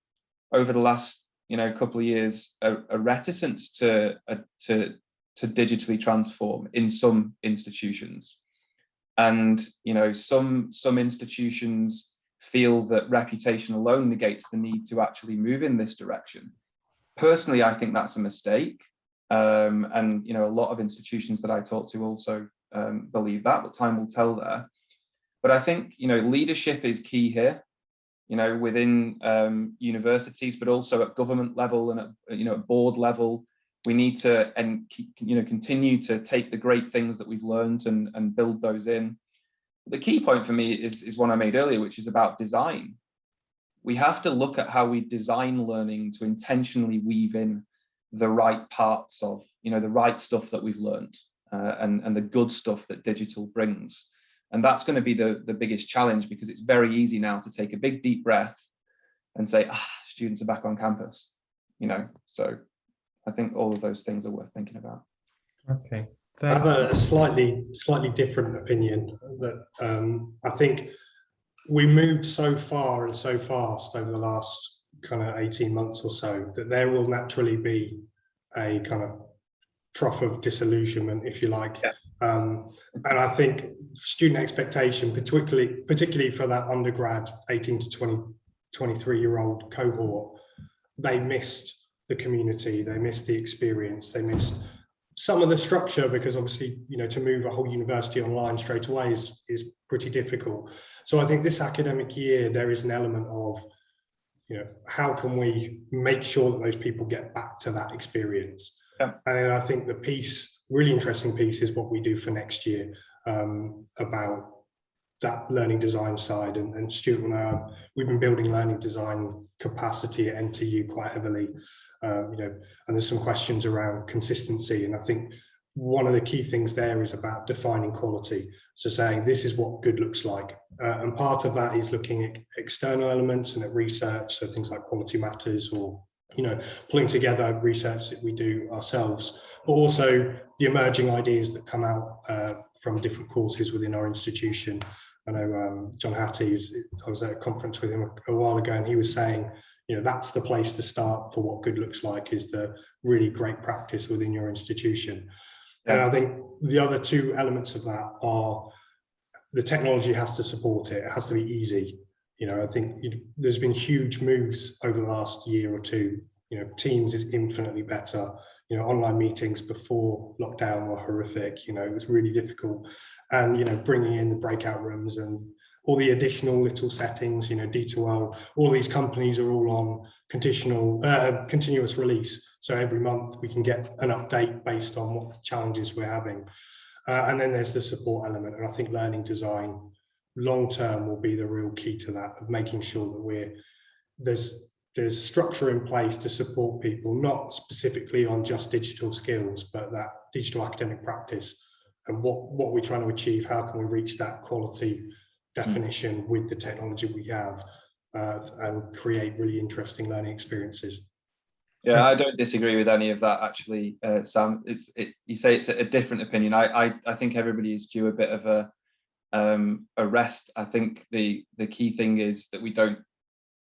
over the last couple of years a reticence to digitally transform in some institutions, and some institutions feel that reputation alone negates the need to actually move in this direction. Personally, I think that's a mistake. And a lot of institutions that I talk to also believe that, but time will tell there. But I think leadership is key here, within universities, but also at government level and at board level. We need to continue to take the great things that we've learned and build those in. The key point for me is one I made earlier, which is about design. We have to look at how we design learning to intentionally weave in the right parts of, the right stuff that we've learned and the good stuff that digital brings. And that's going to be the biggest challenge, because it's very easy now to take a big deep breath and say, students are back on campus, So I think all of those things are worth thinking about. Okay. I have a slightly different opinion that I think we moved so far and so fast over the last kind of 18 months or so that there will naturally be a kind of trough of disillusionment, if you like, And I think student expectation, particularly for that undergrad 18 to 23-year-old cohort, they missed the community, they missed the experience, they missed some of the structure, because obviously, to move a whole university online straight away is pretty difficult. So I think this academic year, there is an element of, how can we make sure that those people get back to that experience? Yeah. And I think the really interesting piece is what we do for next year, about that learning design side. And Stuart and I, we've been building learning design capacity at NTU quite heavily, and there's some questions around consistency. And I think one of the key things there is about defining quality. So saying this is what good looks like. And part of that is looking at external elements and at research. So things like Quality Matters, or, pulling together research that we do ourselves, but also the emerging ideas that come out from different courses within our institution. I know John Hattie, I was at a conference with him a while ago, and he was saying, that's the place to start for what good looks like, is the really great practice within your institution. Yeah. And I think the other two elements of that are the technology has to support it. It has to be easy. I think there's been huge moves over the last year or two. Teams is infinitely better. Online meetings before lockdown were horrific. It was really difficult. And, bringing in the breakout rooms and all the additional little settings, D2L, all these companies are all on continuous release. So every month we can get an update based on what the challenges we're having. And then there's the support element. And I think learning design long-term will be the real key to that, of making sure that there's structure in place to support people, not specifically on just digital skills, but that digital academic practice. And what we're trying to achieve, how can we reach that quality definition with the technology we have, and create really interesting learning experiences. Yeah, I don't disagree with any of that, actually, Sam. You say it's a different opinion. I think everybody is due a bit of a rest. I think the key thing is that we don't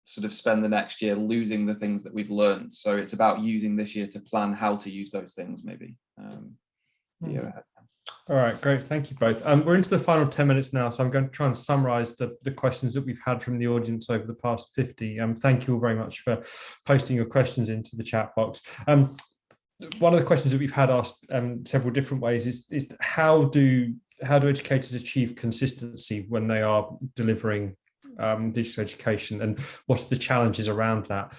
sort of spend the next year losing the things that we've learned. So it's about using this year to plan how to use those things, maybe. Yeah. All right, great. Thank you both. We're into the final 10 minutes now, so I'm going to try and summarize the questions that we've had from the audience over the past 50. Thank you all very much for posting your questions into the chat box. One of the questions that we've had asked several different ways is how do educators achieve consistency when they are delivering digital education, and what are the challenges around that?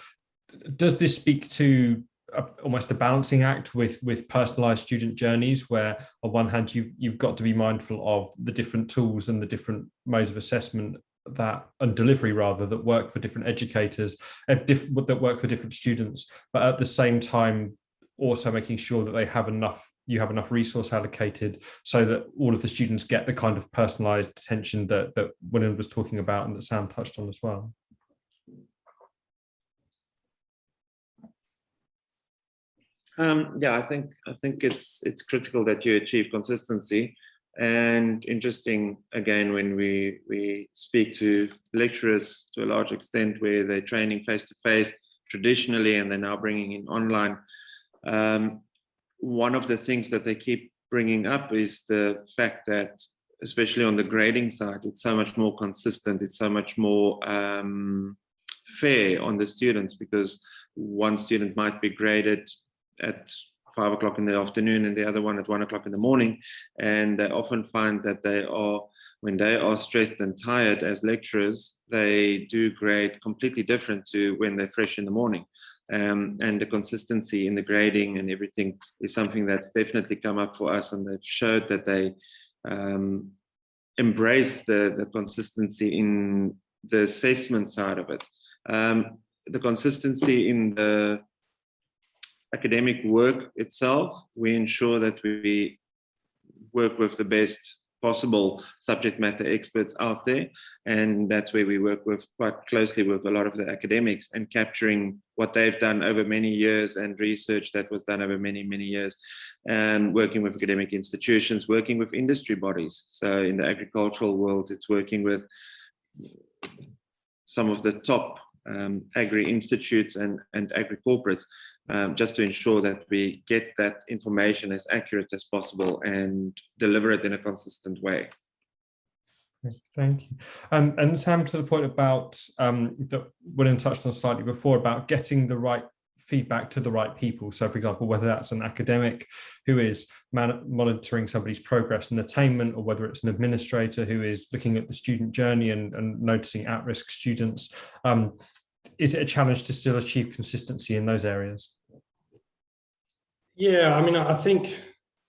Does this speak to almost a balancing act with personalized student journeys, where on one hand you've got to be mindful of the different tools and the different modes of assessment and delivery rather that work for different educators, that work for different students, but at the same time also making sure that you have enough resource allocated so that all of the students get the kind of personalized attention that William was talking about and that Sam touched on as well? Yeah, I think it's critical that you achieve consistency. And interesting, again, when we speak to lecturers to a large extent, where they're training face-to-face traditionally and they're now bringing in online, one of the things that they keep bringing up is the fact that, especially on the grading side, it's so much more consistent, it's so much more fair on the students, because one student might be graded at 5 o'clock in the afternoon and the other one at 1 o'clock in the morning, and they often find that when they are stressed and tired as lecturers, they do grade completely different to when they're fresh in the morning. And the consistency in the grading and everything is something that's definitely come up for us, and they've showed that they embrace the consistency in the assessment side of it. The consistency in the academic work itself, we ensure that we work with the best possible subject matter experts out there, and that's where we work quite closely with a lot of the academics, and capturing what they've done over many years and research that was done over many years, and working with academic institutions, working with industry bodies. So in the agricultural world, it's working with some of the top agri institutes and agri corporates, just to ensure that we get that information as accurate as possible and deliver it in a consistent way. Thank you. And Sam, to the point about that William touched on slightly before about getting the right feedback to the right people. So, for example, whether that's an academic who is monitoring somebody's progress and attainment, or whether it's an administrator who is looking at the student journey and noticing at-risk students, is it a challenge to still achieve consistency in those areas? Yeah, I mean, I think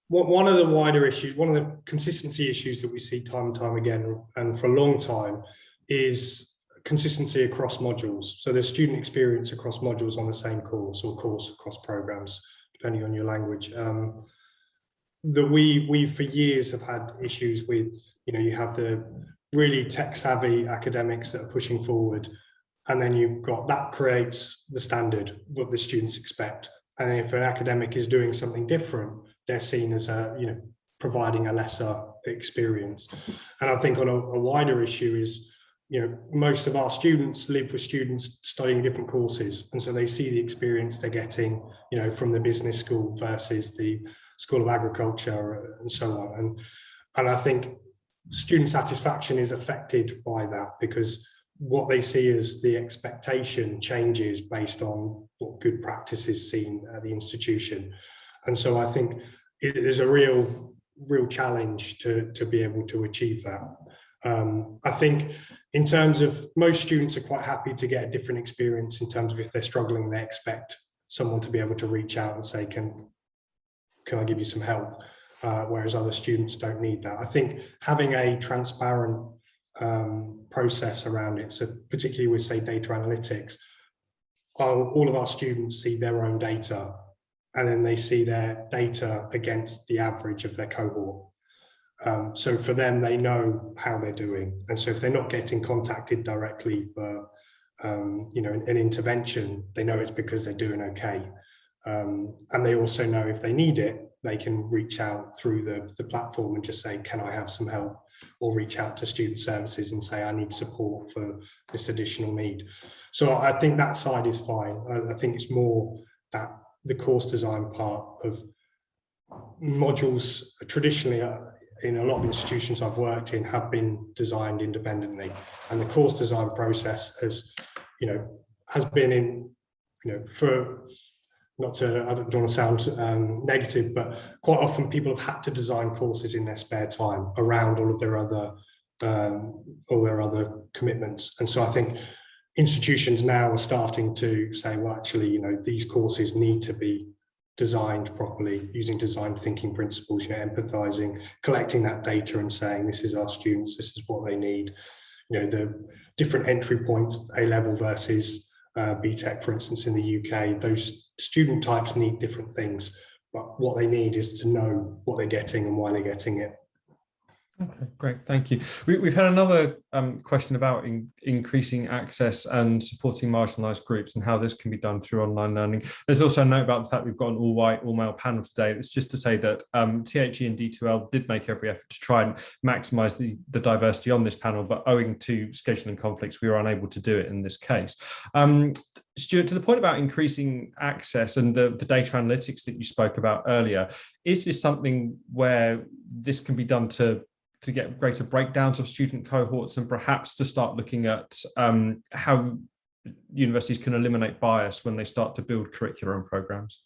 one of the wider issues, one of the consistency issues that we see time and time again, and for a long time, is consistency across modules. So there's student experience across modules on the same course, or course across programs, depending on your language. That we for years have had issues with, you have the really tech savvy academics that are pushing forward, and then you've got that creates the standard, what the students expect. And if an academic is doing something different, they're seen as providing a lesser experience. And I think on a wider issue is, most of our students live with students studying different courses, and so they see the experience they're getting, from the business school versus the School of Agriculture and so on. And I think student satisfaction is affected by that, because what they see as the expectation changes based on what good practice is seen at the institution. And so I think it is a real challenge to be able to achieve that. I think in terms of, most students are quite happy to get a different experience in terms of if they're struggling, they expect someone to be able to reach out and say, can I give you some help? Whereas other students don't need that. I think having a transparent process around it, so particularly with, say, data analytics, all of our students see their own data, and then they see their data against the average of their cohort. So for them, they know how they're doing. And so if they're not getting contacted directly for an intervention, they know it's because they're doing okay. And they also know if they need it, they can reach out through the platform and just say, can I have some help? Or reach out to student services and say, I need support for this additional need. So I think that side is fine. I think it's more that the course design part of modules traditionally in a lot of institutions I've worked in have been designed independently, and the course design process has been in, for, not to, I don't want to sound negative, but quite often people have had to design courses in their spare time around all their other commitments. And so I think institutions now are starting to say, well, actually, these courses need to be designed properly using design thinking principles, empathizing, collecting that data and saying, this is our students, this is what they need. The different entry points, A-level versus BTEC, for instance, in the UK, those student types need different things, but what they need is to know what they're getting and why they're getting it. Okay, great, thank you. We've had another question about increasing access and supporting marginalised groups and how this can be done through online learning. There's also a note about the fact we've got an all-white, all-male panel today. It's just to say that THE and D2L did make every effort to try and maximise the diversity on this panel, but owing to scheduling conflicts, we were unable to do it in this case. Stuart, to the point about increasing access and the data analytics that you spoke about earlier, is this something where this can be done to get greater breakdowns of student cohorts and perhaps to start looking at how universities can eliminate bias when they start to build curricula and programs?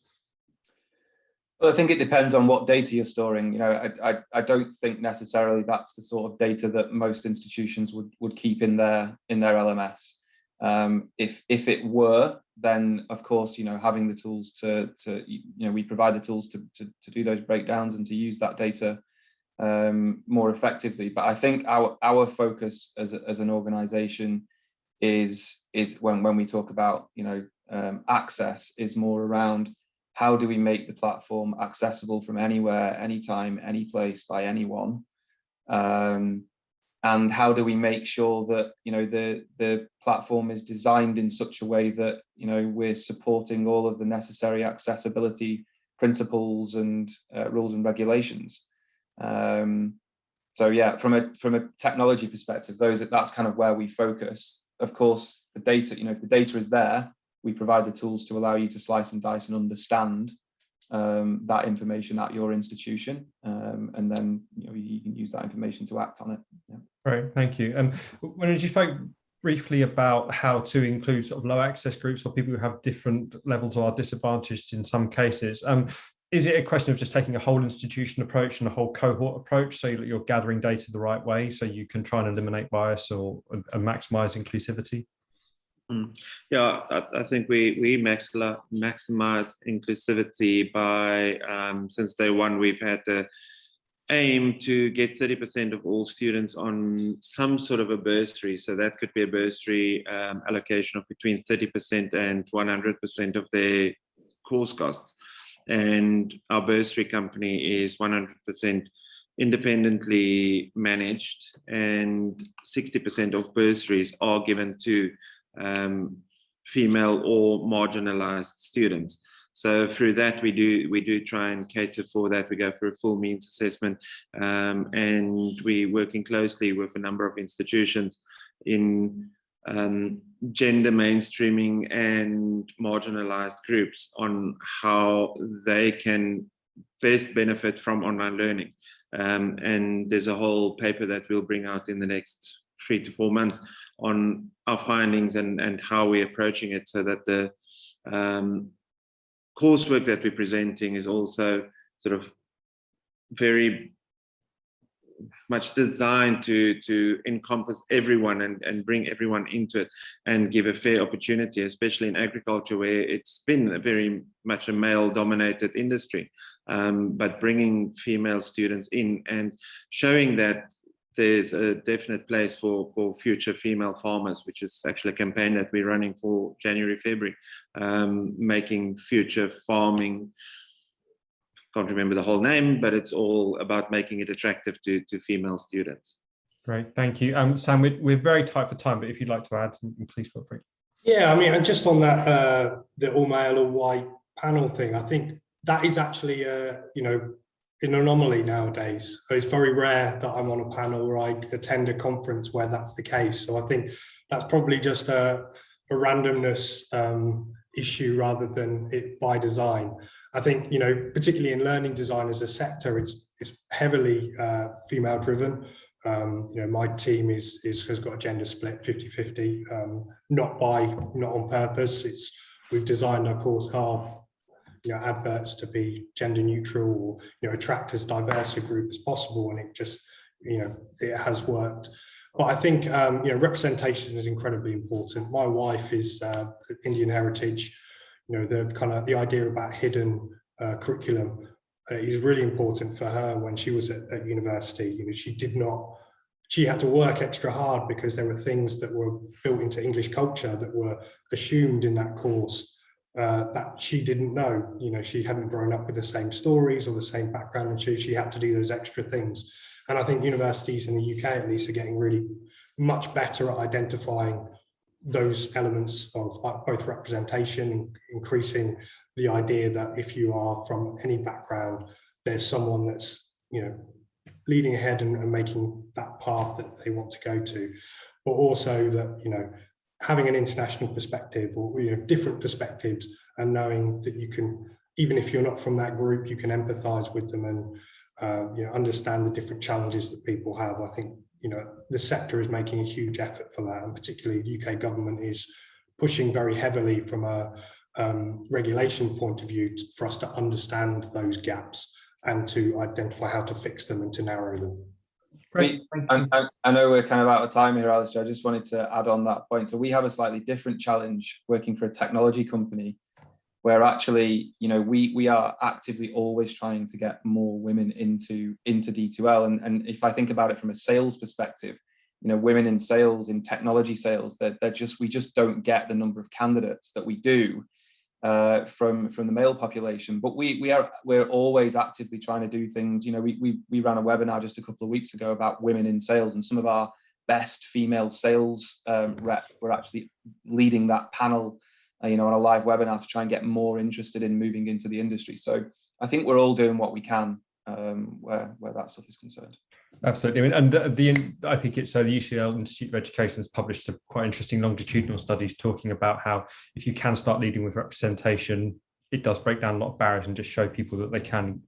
Well, I think it depends on what data you're storing. I don't think necessarily that's the sort of data that most institutions would keep in their LMS. If it were, then of course, having the tools we provide the tools to do those breakdowns and to use that data more effectively. But I think our focus as an organization is when we talk about access, is more around how do we make the platform accessible from anywhere, anytime, any place, by anyone, and how do we make sure that the platform is designed in such a way that we're supporting all of the necessary accessibility principles and rules and regulations. So yeah, from a technology perspective, that's kind of where we focus. Of course, the data, if the data is there, we provide the tools to allow you to slice and dice and understand that information at your institution, and then you can use that information to act on it. Yeah. Great, thank you. When you spoke briefly about how to include sort of low access groups or people who have different levels or are disadvantaged in some cases, is it a question of just taking a whole institution approach and a whole cohort approach so that you're gathering data the right way so you can try and eliminate bias or maximize inclusivity? Yeah, I think we maximize inclusivity by, since day one, we've had the aim to get 30% of all students on some sort of a bursary. So that could be a bursary allocation of between 30% and 100% of their course costs. And our bursary company is 100% independently managed, and 60% of bursaries are given to female or marginalized students. So through that, we do try and cater for that. We go for a full means assessment, and we're working closely with a number of institutions in gender mainstreaming and marginalized groups on how they can best benefit from online learning. And there's a whole paper that we'll bring out in the next 3 to 4 months on our findings and how we're approaching it, so that the coursework that we're presenting is also sort of very much designed to encompass everyone and bring everyone into it and give a fair opportunity, especially in agriculture, where it's been a very much a male-dominated industry. But bringing female students in and showing that there's a definite place for future female farmers, which is actually a campaign that we're running for January, February, making future farming, can't remember the whole name, but it's all about making it attractive to female students. Great, thank you. Sam, we're very tight for time, but if you'd like to add something, please feel free. Yeah, I mean, just on that, the all male or white panel thing, I think that is actually, an anomaly nowadays. It's very rare that I'm on a panel or I attend a conference where that's the case. So I think that's probably just a randomness issue rather than it by design. I think, particularly in learning design as a sector, it's heavily female driven. My team has got a gender split 50-50, not on purpose. We've designed our adverts to be gender neutral or attract as diverse a group as possible, and it just it has worked. But I think representation is incredibly important. My wife is Indian heritage. The idea about hidden curriculum is really important for her. When she was at university, she had to work extra hard because there were things that were built into English culture that were assumed in that course that she didn't know. She hadn't grown up with the same stories or the same background, and she had to do those extra things. And I think universities in the UK at least are getting really much better at identifying those elements of both representation, increasing the idea that if you are from any background, there's someone that's leading ahead and making that path that they want to go to, but also that having an international perspective or different perspectives, and knowing that you can, even if you're not from that group, you can empathize with them and understand the different challenges that people have. I think the sector is making a huge effort for that, and particularly the UK government is pushing very heavily from a regulation point of view for us to understand those gaps and to identify how to fix them and to narrow them. Great. I know we're kind of out of time here, Alistair. I just wanted to add on that point. So we have a slightly different challenge working for a technology company, where actually, we are actively always trying to get more women into D2L. And if I think about it from a sales perspective, women in sales, in technology sales, we just don't get the number of candidates that we do from the male population. But we're always actively trying to do things. We ran a webinar just a couple of weeks ago about women in sales, and some of our best female sales rep were actually leading that panel on a live webinar to try and get more interested in moving into the industry. So I think we're all doing what we can where that stuff is concerned. Absolutely. I mean, I think it's the UCL Institute of Education has published some quite interesting longitudinal studies talking about how if you can start leading with representation, it does break down a lot of barriers and just show people that they can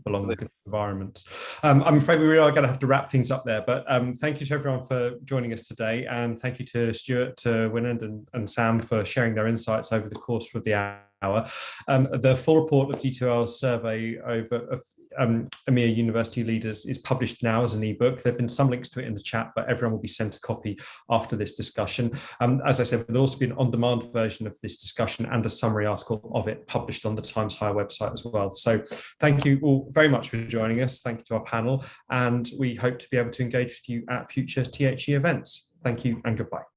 belong in good environments. I'm afraid we really are going to have to wrap things up there, but thank you to everyone for joining us today, and thank you to Stuart, to Winand and Sam for sharing their insights over the course of the hour. The full report of D2L's survey of EMEA university leaders is published now as an ebook. There have been some links to it in the chat, but everyone will be sent a copy after this discussion. As I said, there'll also be an on-demand version of this discussion and a summary article of it published on the Times Higher website as well. So thank you all very much for joining us. Thank you to our panel, and we hope to be able to engage with you at future THE events. Thank you and goodbye.